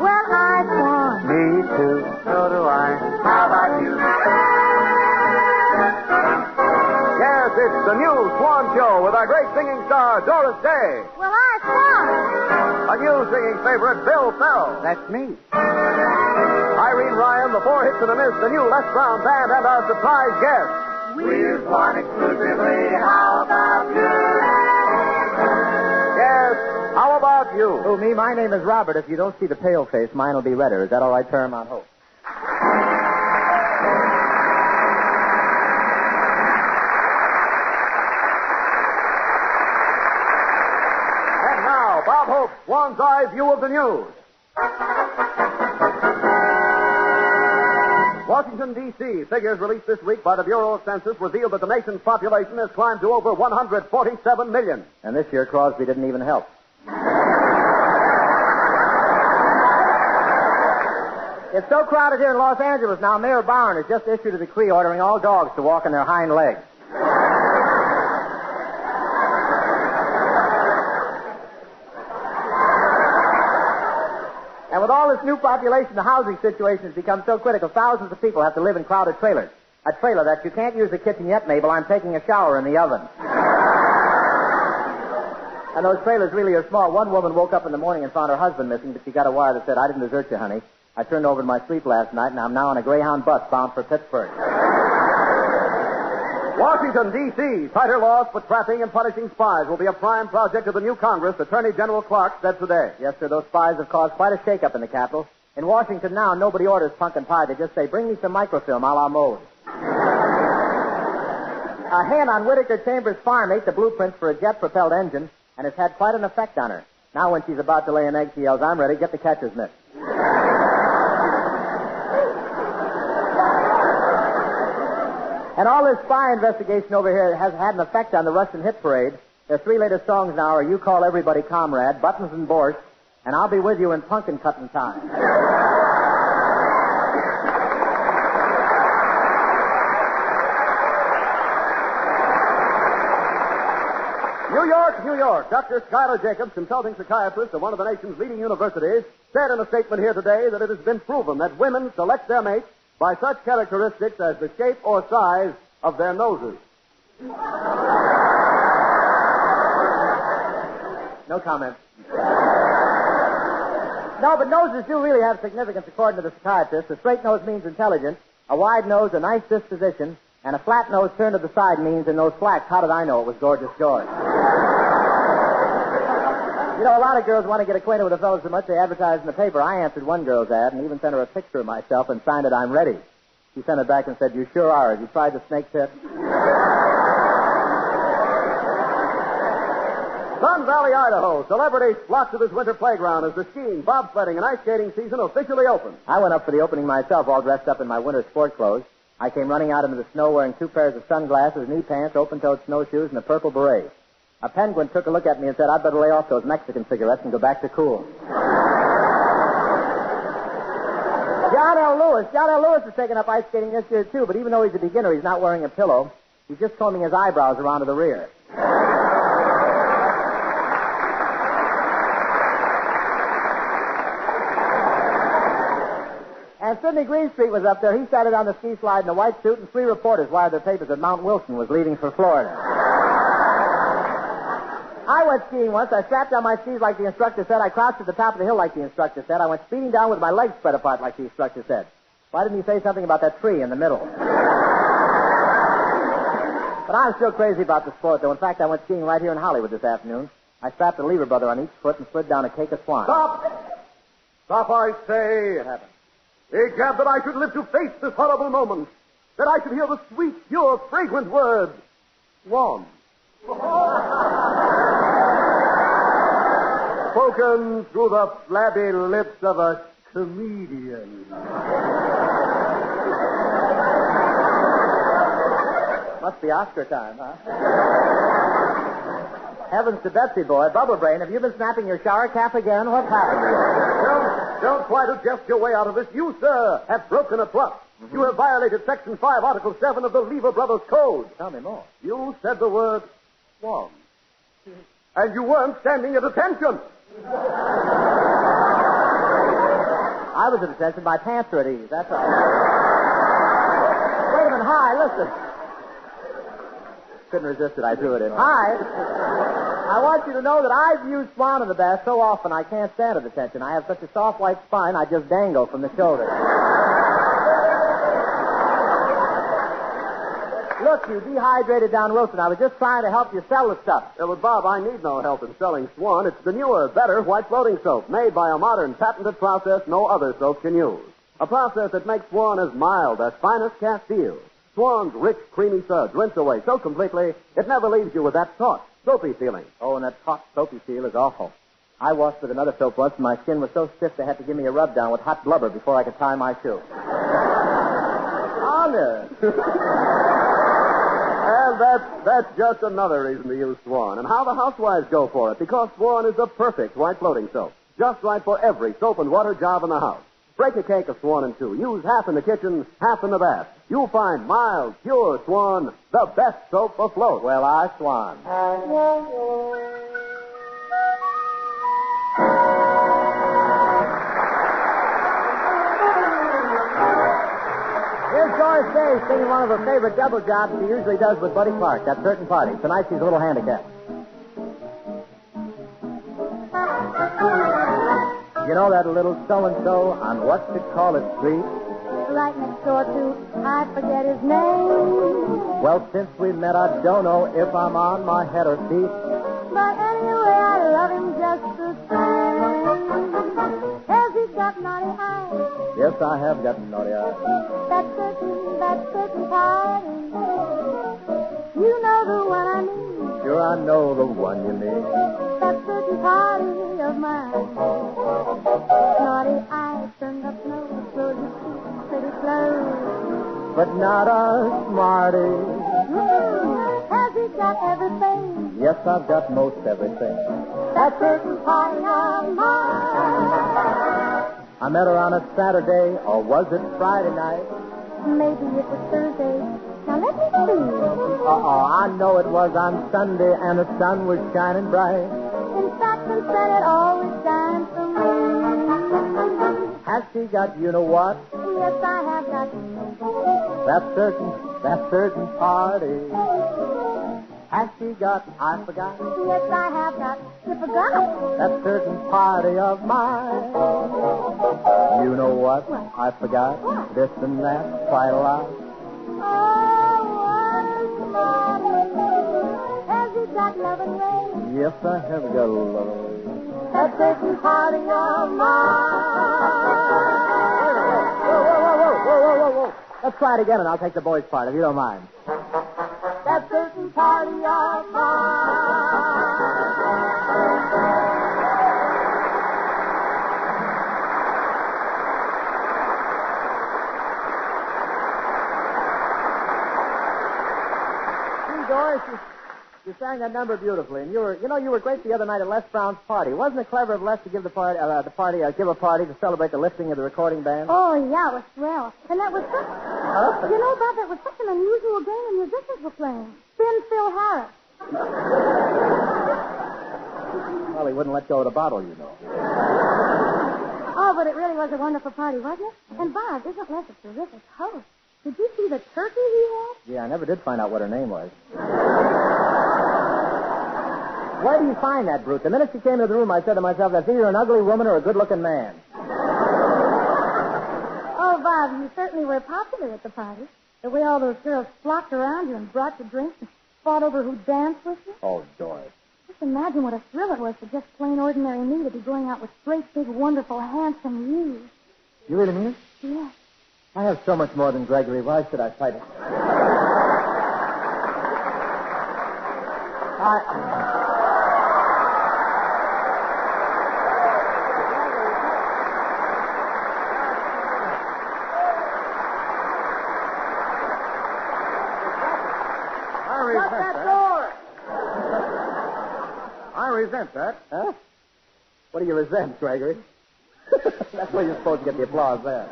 Well, I won. Me too. So do I. How about you? Yes, it's the new Swan Show with our great singing star, Doris Day. Well, I won. A new singing favorite, Bill Farrell. That's me. Irene Ryan, the Four Hits and a Miss, the new Les Brown Band, and our surprise guest. We've won exclusively. How about you? Yes, how about you? Oh, me? My name is Robert. If you don't see the pale face, mine will be redder. Is that all right, Paramount Hope? And now, Bob Hope's Swan's Eye view of the news. Washington, D.C. Figures released this week by the Bureau of Census revealed that the nation's population has climbed to over 147 million. And this year, Crosby didn't even help. It's so crowded here in Los Angeles now, Mayor Barron has just issued a decree ordering all dogs to walk on their hind legs. And with all this new population, the housing situation has become so critical, thousands of people have to live in crowded trailers. A trailer that you can't use the kitchen yet, Mabel. I'm taking a shower in the oven. And those trailers really are small. One woman woke up in the morning and found her husband missing, but she got a wire that said, "I didn't desert you, honey. I turned over in my sleep last night, and I'm now on a Greyhound bus bound for Pittsburgh." Washington, D.C. Tighter laws for trapping and punishing spies will be a prime project of the new Congress, Attorney General Clark said today. Yes, sir, those spies have caused quite a shake-up in the Capitol. In Washington now, nobody orders pumpkin pie. They just say, "Bring me some microfilm a la mode." A hen on Whitaker Chambers' farm ate the blueprints for a jet-propelled engine, and it's had quite an effect on her. Now when she's about to lay an egg, she yells, "I'm ready. Get the catcher's mitt." And all this spy investigation over here has had an effect on the Russian hit parade. Their three latest songs now are "You Call Everybody Comrade," "Buttons and Borscht," and "I'll Be With You in Pumpkin Cutting Time." New York, New York. Dr. Schuyler Jacobs, consulting psychiatrist of one of the nation's leading universities, said in a statement here today that it has been proven that women select their mates by such characteristics as the shape or size of their noses. No comment. No, but noses do really have significance according to the psychiatrist. A straight nose means intelligent, a wide nose a nice disposition, and a flat nose turned to the side means in those slacks, how did I know it was Gorgeous George? You know, a lot of girls want to get acquainted with a fellow so much they advertise in the paper. I answered one girl's ad and even sent her a picture of myself and signed it, "I'm ready." She sent it back and said, "You sure are. Have you tried the snake tip?" Sun Valley, Idaho. Celebrities flock to this winter playground as the skiing, bobsledding, and ice skating season officially open. I went up for the opening myself, all dressed up in my winter sport clothes. I came running out into the snow wearing 2 pairs of sunglasses, knee pants, open-toed snowshoes, and a purple beret. A penguin took a look at me and said, "I'd better lay off those Mexican cigarettes and go back to cool." John L. Lewis is taking up ice skating this year, too, but even though he's a beginner, he's not wearing a pillow. He's just combing his eyebrows around to the rear. And Sidney Greenstreet was up there. He started on the ski slide in a white suit, and 3 reporters wired their papers that Mount Wilson was leaving for Florida. I went skiing once. I strapped on my skis like the instructor said. I crouched at the top of the hill like the instructor said. I went speeding down with my legs spread apart like the instructor said. Why didn't he say something about that tree in the middle? But I'm still crazy about the sport, though. In fact, I went skiing right here in Hollywood this afternoon. I strapped a lever brother on each foot and slid down a cake of Swan. Stop! Stop, I say. What happened? Egad, that I should live to face this horrible moment. That I should hear the sweet, pure, fragrant words. Swan. Spoken through the flabby lips of a comedian. Must be Oscar time, huh? Heavens to Betsy, boy. Bubble Brain, have you been snapping your shower cap again? What's happened? Don't try to jest your way out of this. You, sir, have broken a trust. You have violated Section 5, Article 7 of the Lever Brothers Code. Tell me more. You said the word Swan. And you weren't standing at attention. I was at attention. My pants are at ease. That's all. Wait a minute. Hi, listen. Couldn't resist it. I threw it in. Hi. I want you to know that I've used Swan in the bath so often I can't stand at attention. I have such a soft white spine, I just dangle from the shoulder. Look, you dehydrated down Wilson. I was just trying to help you sell the stuff. Yeah, but, Bob, I need no help in selling Swan. It's the newer, better white floating soap made by a modern, patented process no other soap can use. A process that makes Swan as mild as finest Castile. Swan's rich, creamy suds rinse away so completely, it never leaves you with that taut, soapy feeling. Oh, and that taut, soapy feel is awful. I washed with another soap once, and my skin was so stiff they had to give me a rub down with hot blubber before I could tie my shoe. Honest. And that's just another reason to use Swan. And how the housewives go for it, because Swan is the perfect white floating soap. Just right for every soap and water job in the house. Break a cake of Swan in two. Use half in the kitchen, half in the bath. You'll find mild, pure Swan, the best soap afloat. Well, I Swan. Here's Doris Day singing one of her favorite double jobs she usually does with Buddy Clark, That Certain Party. Tonight she's a little handicapped. You know that little so-and-so on what you call it street? Right next door to, I forget his name. Well, since we met, I don't know if I'm on my head or feet. But anyway, I love him just the same. Has he got naughty eyes? Yes, I have got naughty eyes. That certain party. You know the one I mean. Sure, I know the one you mean. That certain party of mine. Naughty eyes, turned up nose, close your teeth pretty close. But not a smarty. Has he got everything? Yes, I've got most everything. That certain party of mine. I met her on a Saturday, or was it Friday night? Maybe it was Thursday. Now let me see. I know it was on Sunday, and the sun was shining bright. In fact, the sun it always shines for me. Has she got you know what? Yes, I have got That certain party. Has she got, I forgot, Yes, I have got. You forgot. that certain party of mine? You know what? I forgot What? this and that quite a lot. Oh, what a party. Has he got love and rain? Yes, I have got a love. That certain party of mine. Whoa. Let's try it again, and I'll take the boys' part, if you don't mind. That certain party of Gee, Doris, you sang that number beautifully, and you were great the other night at Les Brown's party. Wasn't it clever of Les to give give a party to celebrate the lifting of the recording band? Oh, yeah, it was swell. And that was such... You know, Bob, that was such an unusual game the musicians were playing. Spin Phil Harris. Well, he wouldn't let go of the bottle, you know. Oh, but it really was a wonderful party, wasn't it? And, Bob, isn't Les a terrific host? Did you see the turkey he had? Yeah, I never did find out what her name was. Where do you find that brute? The minute she came into the room, I said to myself, that's either an ugly woman or a good-looking man. Oh, Bob, you certainly were popular at the party. The way all those girls flocked around you and brought you drinks and fought over who danced with you. Oh, Doris. Just imagine what a thrill it was for just plain ordinary me to be going out with great, big, wonderful, handsome you. You really mean it? Yes. I have so much more than Gregory. Why should I fight it? Shut that door! I resent that. Huh? What do you resent, Gregory? That's where you're supposed to get the applause there.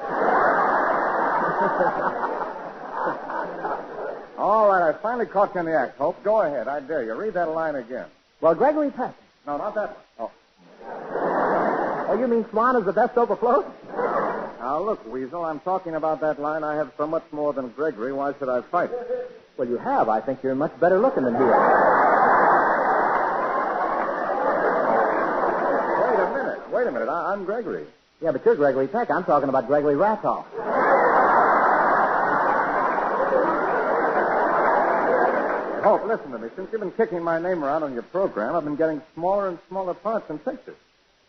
All right, I finally caught you in the act, Hope. Go ahead. I dare you. Read that line again. Well, Gregory Peck. No, not that one. Oh, you mean Swan is the best soap afloat? Now, look, Weasel, I'm talking about that line, I have so much more than Gregory. Why should I fight it? Well, you have. I think you're much better looking than he is. Wait a minute. I'm Gregory. Yeah, but you're Gregory Peck. I'm talking about Gregory Ratoff. Hope, listen to me. Since you've been kicking my name around on your program, I've been getting smaller and smaller parts and pictures.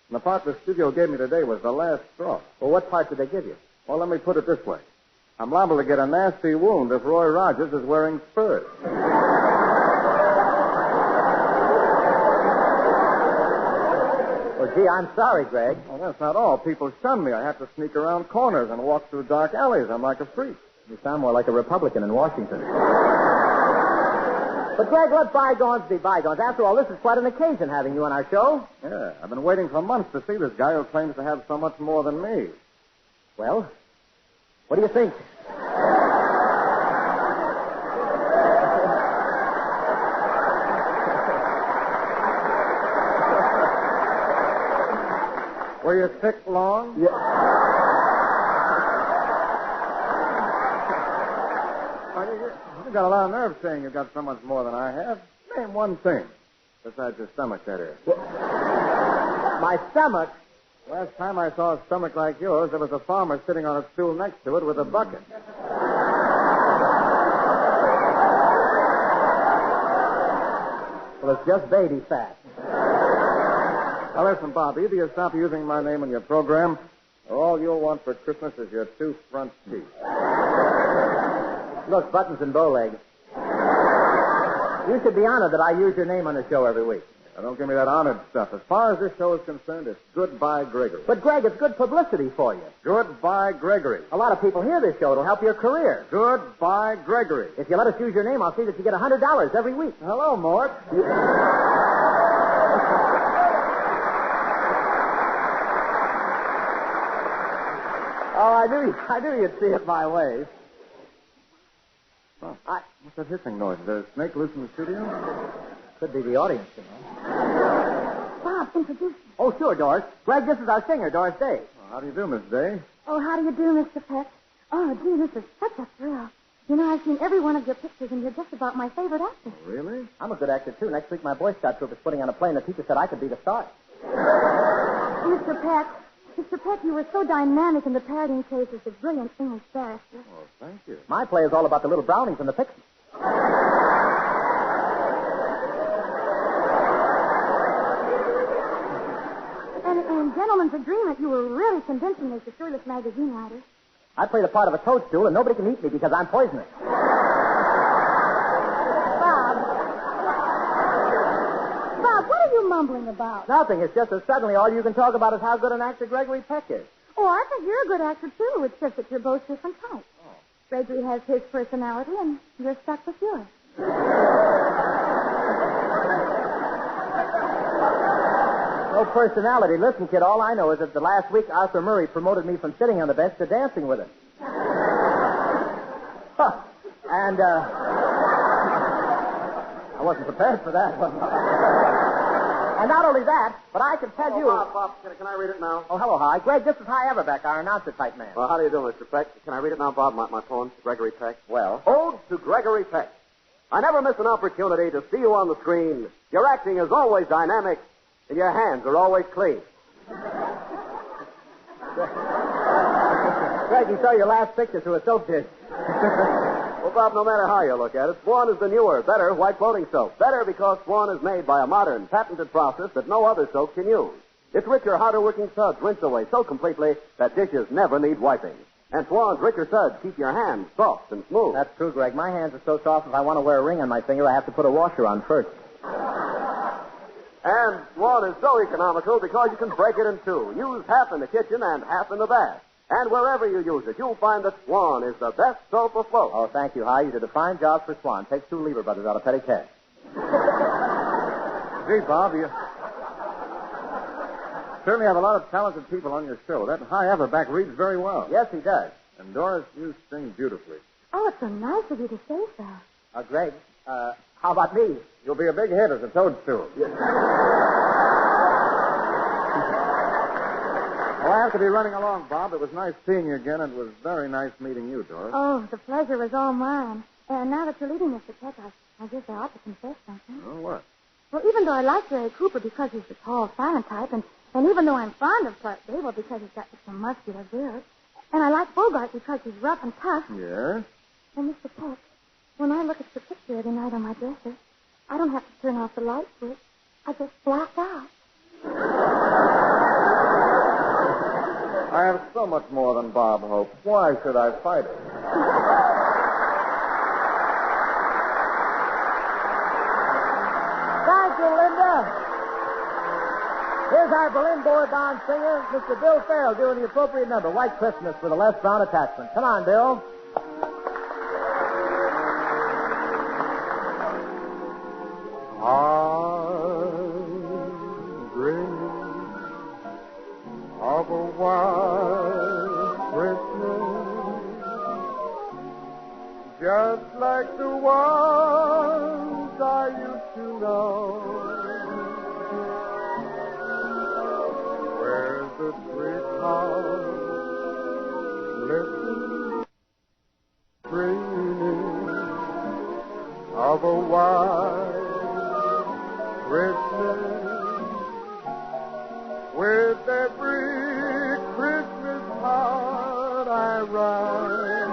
And the part the studio gave me today was the last straw. Well, what part did they give you? Well, let me put it this way. I'm liable to get a nasty wound if Roy Rogers is wearing spurs. Well, gee, I'm sorry, Greg. Well, that's not all. People shun me. I have to sneak around corners and walk through dark alleys. I'm like a freak. You sound more like a Republican in Washington. But, Greg, let bygones be bygones. After all, this is quite an occasion having you on our show. Yeah, I've been waiting for months to see this guy who claims to have so much more than me. Well, what do you think? Were you sick long? Yeah. You got a lot of nerve saying you've got so much more than I have. Name one thing. Besides your stomach, that is. My stomach? Last time I saw a stomach like yours, there was a farmer sitting on a stool next to it with a bucket. Well, it's just baby fat. Now, listen, Bob, either you stop using my name in your program, or all you'll want for Christmas is your 2 front teeth. Look, buttons and bow legs. You should be honored that I use your name on the show every week. Now, don't give me that honored stuff. As far as this show is concerned, it's Goodbye, Gregory. But, Greg, it's good publicity for you. Goodbye, Gregory. A lot of people hear this show. It'll help your career. Goodbye, Gregory. If you let us use your name, I'll see that you get $100 every week. Hello, Mort. Oh, I knew you'd see it my way. Oh, what's that hissing noise? Is there a snake loose in the studio? Could be the audience, you know. Bob, introduce me. Oh, sure, Doris. Greg, this is our singer, Doris Day. Well, how do you do, Miss Day? Oh, how do you do, Mr. Peck? Oh, gee, this is such a thrill. You know, I've seen every one of your pictures, and you're just about my favorite actor. Oh, really? I'm a good actor, too. Next week, my Boy Scout troop is putting on a play, and the teacher said I could be the star. Mr. Peck, you were so dynamic in the parodying case as a brilliant English barrister. Oh, thank you. My play is all about the little brownies and the pixies. And in Gentleman's Agreement, you were really convincing as the fearless magazine writer. I play the part of a toadstool, and nobody can eat me because I'm poisonous. Bob, what are you mumbling about? Nothing. It's just that suddenly all you can talk about is how good an actor Gregory Peck is. Oh, I think you're a good actor, too. It's just that you're both different types. Oh. Gregory has his personality, and you're stuck with yours. No personality. Listen, kid, all I know is that the last week Arthur Murray promoted me from sitting on the bench to dancing with him. Huh. And, I wasn't prepared for that. And not only that, but I can tell you... Bob, can I read it now? Oh, hello, Hi. Greg, this is Hi Everbeck, our announcer-type man. Well, how do you do, Mr. Peck? Can I read it now, Bob, my poem, Gregory Peck? Well? Ode to Gregory Peck. I never miss an opportunity to see you on the screen. Your acting is always dynamic, and your hands are always clean. Greg, you saw your last picture through a soap dish. Well, Bob, no matter how you look at it, Swan is the newer, better white floating soap. Better because Swan is made by a modern, patented process that no other soap can use. Its richer, harder-working suds rinse away so completely that dishes never need wiping. And Swan's richer suds keep your hands soft and smooth. That's true, Greg. My hands are so soft, if I want to wear a ring on my finger, I have to put a washer on first. And Swan is so economical because you can break it in two. Use half in the kitchen and half in the bath. And wherever you use it, you'll find that Swan is the best soap afloat. Oh, thank you, Hi. You did a fine job for Swan. Takes 2 Lever Brothers out of petty cash. Gee, Bob, you certainly have a lot of talented people on your show. That Hi Everback reads very well. Yes, he does. And Doris, you sing beautifully. Oh, it's so nice of you to say so. Greg, how about me? You'll be a big hit as a toadstool. Yeah. Well, Well, I have to be running along, Bob. It was nice seeing you again, and it was very nice meeting you, Doris. Oh, the pleasure was all mine. And now that you're leaving, Mr. Peck, I guess I ought to confess something. Oh, what? Well, even though I like Ray Cooper because he's the tall, silent type, and even though I'm fond of Clark Gable because he's got some muscular build, and I like Bogart because he's rough and tough. Yes? Well, Mr. Peck, when I look at your picture every night on my dresser, I don't have to turn off the light switch. I just black out. I have so much more than Bob hopes. Why should I fight it? Thank you, Linda. Here's our Berlin Board-bound singer, Mr. Bill Farrell, doing the appropriate number, White Christmas, with a Les Brown attachment. Come on, Bill. I'm dreaming of a white Christmas, just like the ones I used to know, where the treetops listen, dreaming of a white Christmas, with every Christmas card I write.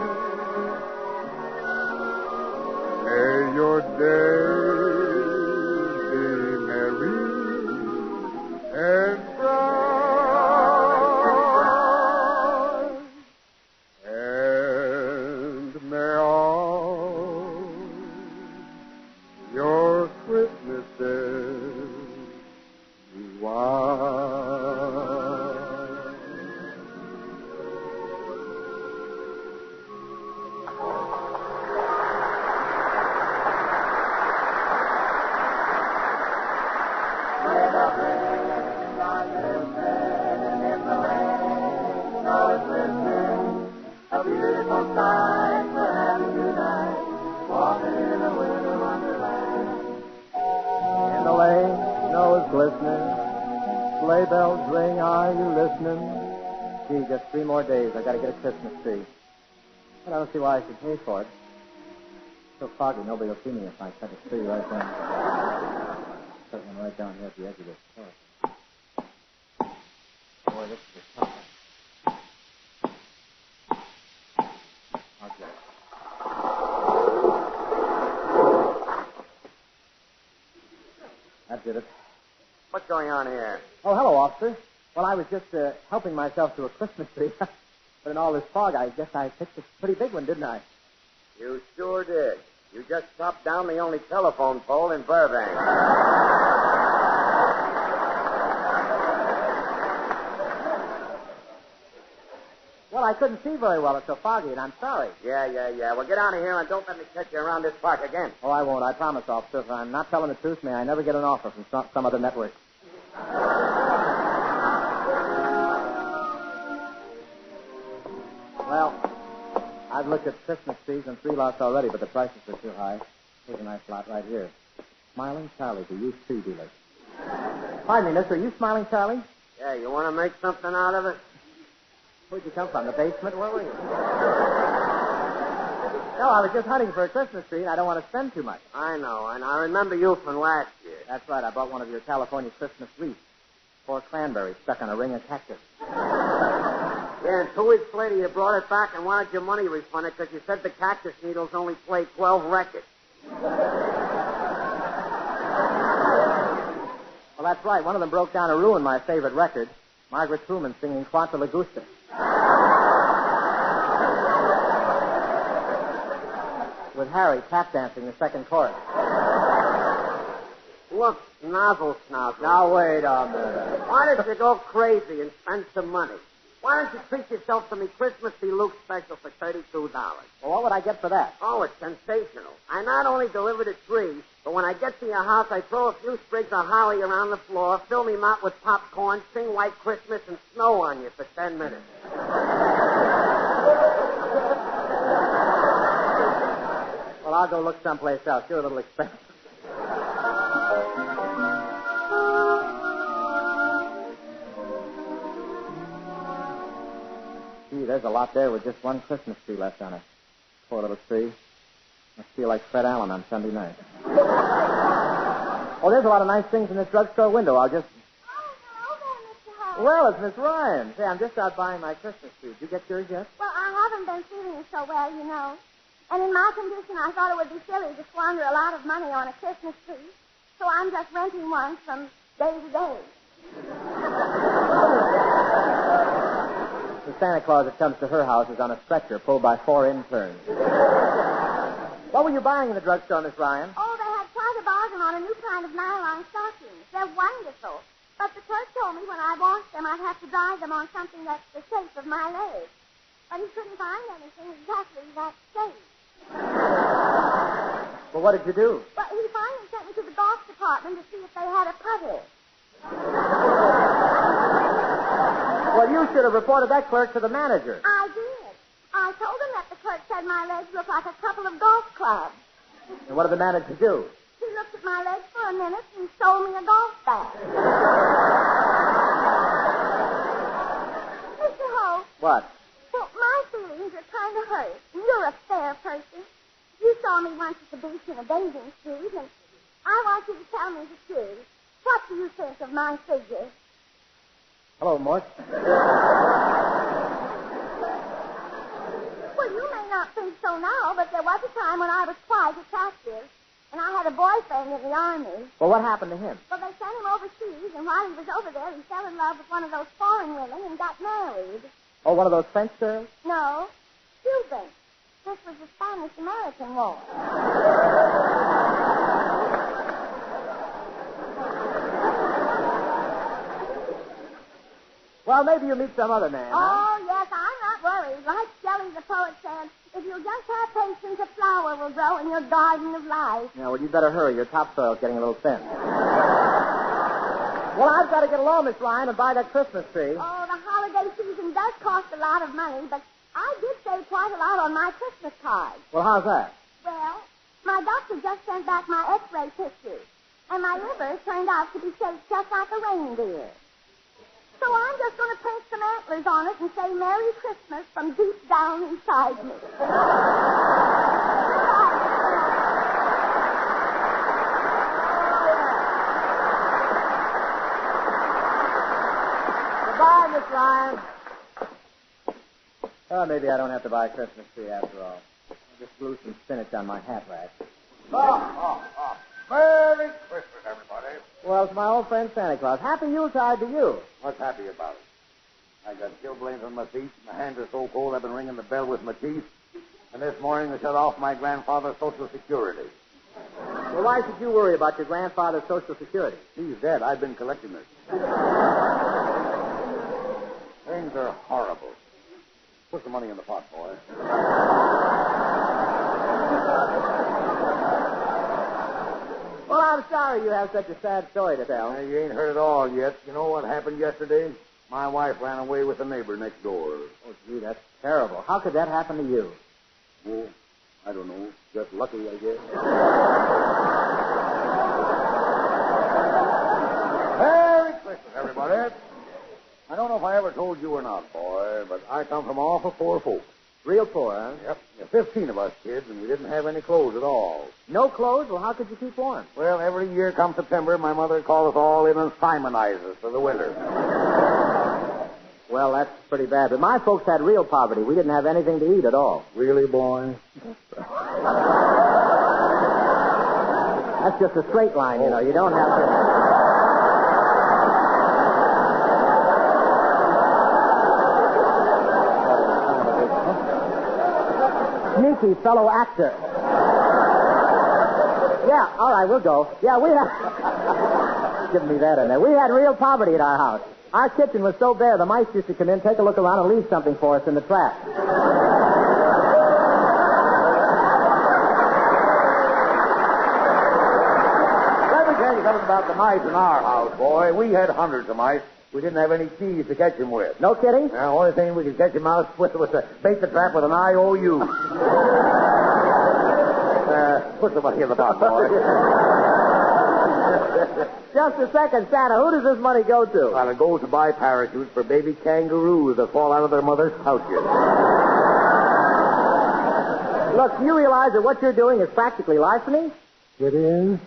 May your days be merry and bright, and may all your Christmases be white. A beautiful sight, we're having tonight, walking in a winter wonderland. In the lane, snow is glistening. Sleigh bells ring, are you listening? Gee, just 3 more days. I got to get a Christmas tree. But I don't see why I should pay for it. It's so foggy, nobody will see me if I cut a tree right down. Put one right down here at the edge of this court. Boy, this is a tough one. I'll get it. That did it. What's going on here? Oh, hello, officer. Well, I was just helping myself to a Christmas tree. But in all this fog, I guess I picked a pretty big one, didn't I? You sure did. You just chopped down the only telephone pole in Burbank. Well, I couldn't see very well. It's so foggy, and I'm sorry. Yeah. Well, get out of here and don't let me catch you around this park again. Oh, I won't. I promise, officer. If I'm not telling the truth, may I never get an offer from some other network. Well, I've looked at Christmas trees in 3 lots already, but the prices are too high. Here's a nice lot right here. Smiling Charlie, the used tree dealer. Pardon me, mister, are you Smiling Charlie? Yeah, you want to make something out of it? Where'd you come from, the basement? Where were you? No, I was just hunting for a Christmas tree, and I don't want to spend too much. I know, and I remember you from last year. That's right. I bought one of your California Christmas wreaths. 4 cranberries stuck on a ring of cactus. Yeah, and 2 weeks later you brought it back and wanted your money refunded because you said the cactus needles only play 12 records. Well, that's right. One of them broke down and ruined my favorite record, Margaret Truman singing Quanta Lagusta. With Harry tap dancing the second chorus. Look, nozzle. Now, wait a minute. Why don't you go crazy and spend some money? Why don't you treat yourself to me Christmas Deluxe special for $32? Well, what would I get for that? Oh, it's sensational. I not only deliver the tree, but when I get to your house, I throw a few sprigs of holly around the floor, fill me mouth with popcorn, sing White Christmas, and snow on you for 10 minutes. Well, I'll go look someplace else. You're a little expensive. Gee, there's a lot there with just one Christmas tree left on it. Poor little tree. I feel like Fred Allen on Sunday night. Oh, there's a lot of nice things in this drugstore window. I'll just... Oh, hello there, Mr. Howe. Well, it's Miss Ryan. Say, I'm just out buying my Christmas tree. Did you get yours yet? Well, I haven't been feeling so well, you know. And in my condition, I thought it would be silly to squander a lot of money on a Christmas tree. So I'm just renting one from day to day. The Santa Claus that comes to her house is on a stretcher pulled by 4 interns. What were you buying in the drugstore, Miss Ryan? Oh, they had quite a bargain on a new kind of nylon stockings. They're wonderful. But the clerk told me when I washed them, I'd have to dry them on something that's the shape of my leg. But he couldn't find anything exactly that shape. Well, what did you do? But he finally sent me to the golf department to see if they had a putter. Well, you should have reported that clerk to the manager. I did. I told him that the clerk said my legs looked like a couple of golf clubs. And what did the manager do? He looked at my legs for a minute and sold me a golf bag. Mr. Hope. What? Well, my feelings are kind of hurt. You're a fair person. You saw me once at the beach in a bathing suit, and I want you to tell me the truth. What do you think of my figure? Hello, Mort. Well, you may not think so now, but there was a time when I was quite attractive, and I had a boyfriend in the army. Well, what happened to him? Well, they sent him overseas, and while he was over there, he fell in love with one of those foreign women and got married. Oh, one of those French girls? No, Cuban. This was the Spanish-American War. Well, maybe you'll meet some other man. Oh, yes, I'm not worried. Like Shelley the poet said, if you'll just have patience, a flower will grow in your garden of life. Yeah, well, you'd better hurry. Your topsoil's getting a little thin. Well, I've got to get along, Miss Ryan, and buy that Christmas tree. Oh, the holiday season does cost a lot of money, but I did save quite a lot on my Christmas card. Well, how's that? Well, my doctor just sent back my x-ray pictures, and my liver turned out to be shaped just like a reindeer. So I'm just going to paint some antlers on it and say Merry Christmas from deep down inside me. Goodbye, Miss Ryan. Oh, maybe I don't have to buy a Christmas tree after all. I'll just glue some spinach on my hat rack. Merry Christmas, everybody. Well, it's my old friend Santa Claus. Happy Yuletide to you. What's happy about it? I got chilblains on my feet. My hands are so cold I've been ringing the bell with my teeth. And this morning they shut off my grandfather's Social Security. Well, why should you worry about your grandfather's Social Security? He's dead. I've been collecting it. Things are horrible. Put the money in the pot, boy. Well, I'm sorry you have such a sad story to tell. You ain't heard it all yet. You know what happened yesterday? My wife ran away with the neighbor next door. Oh, gee, that's terrible. How could that happen to you? Oh, I don't know. Just lucky, I guess. Merry Christmas, everybody. I don't know if I ever told you or not, boy, but I come from awful poor folks. Real poor, huh? Yep. There are 15 of us kids, and we didn't have any clothes at all. No clothes? Well, how could you keep warm? Well, every year come September, my mother called us all in and Simonized us for the winter. Well, that's pretty bad. But my folks had real poverty. We didn't have anything to eat at all. Really, boy? That's just a straight line, you know. You don't have to... Sneaky fellow actor. Yeah, all right, we'll go. Yeah, we had... Give me that in there. We had real poverty at our house. Our kitchen was so bare, the mice used to come in, take a look around, and leave something for us in the trap. Let me tell you something about the mice in our house, boy. We had hundreds of mice. We didn't have any keys to catch them with. No kidding? The only thing we could catch them out with was to bait the trap with an IOU. Put the money in the pot, boy. Just a second, Santa. Who does this money go to? Well, it goes to buy parachutes for baby kangaroos that fall out of their mother's pouches. Look, you realize that what you're doing is practically larceny? It is?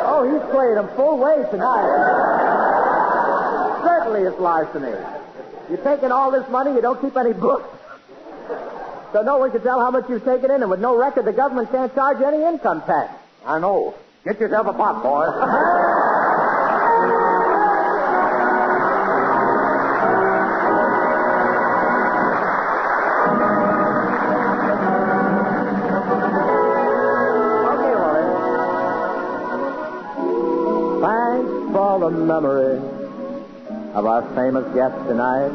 Oh, he's playing them full way tonight. Certainly it's larceny. You're taking all this money, you don't keep any books. So no one can tell how much you've taken in, and with no record, the government can't charge you any income tax. I know. Get yourself a pot, boy. Okay, Wally. Thanks for the memory of our famous guest tonight,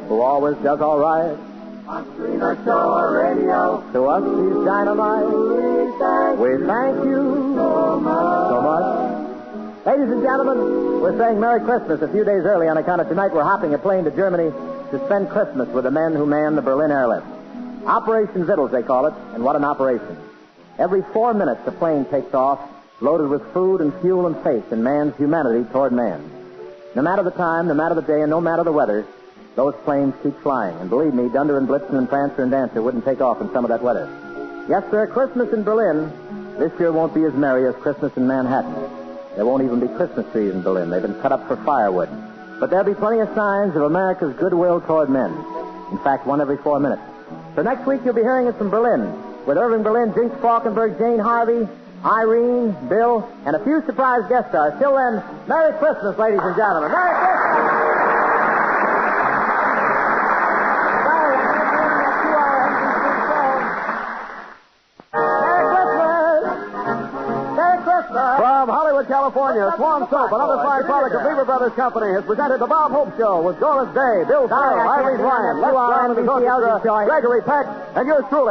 who always does all right. On screen or show or radio, To us, he's dynamite. We thank you so much. Ladies and gentlemen, we're saying Merry Christmas a few days early on account of tonight we're hopping a plane to Germany to spend Christmas with the men who man the Berlin airlift. Operation Vittles, they call it, and what an operation. Every 4 minutes, a plane takes off, loaded with food and fuel and faith in man's humanity toward man. No matter the time, no matter the day, and no matter the weather, those planes keep flying. And believe me, Dunder and Blitzen and Prancer and Dancer wouldn't take off in some of that weather. Yes, sir, Christmas in Berlin this year won't be as merry as Christmas in Manhattan. There won't even be Christmas trees in Berlin. They've been cut up for firewood. But there'll be plenty of signs of America's goodwill toward men. In fact, one every 4 minutes. So next week you'll be hearing us from Berlin with Irving Berlin, Jinx Falkenberg, Jane Harvey, Irene, Bill, and a few surprise guest stars. Till then, Merry Christmas, ladies and gentlemen. Merry Christmas! From Hollywood, California, Swan Soap, another fine product of Lever Brothers Company, has presented The Bob Hope Show with Doris Day, Bill Farrell, Irene Ryan, Les Brown, and his orchestra, Gregory Peck, and yours truly.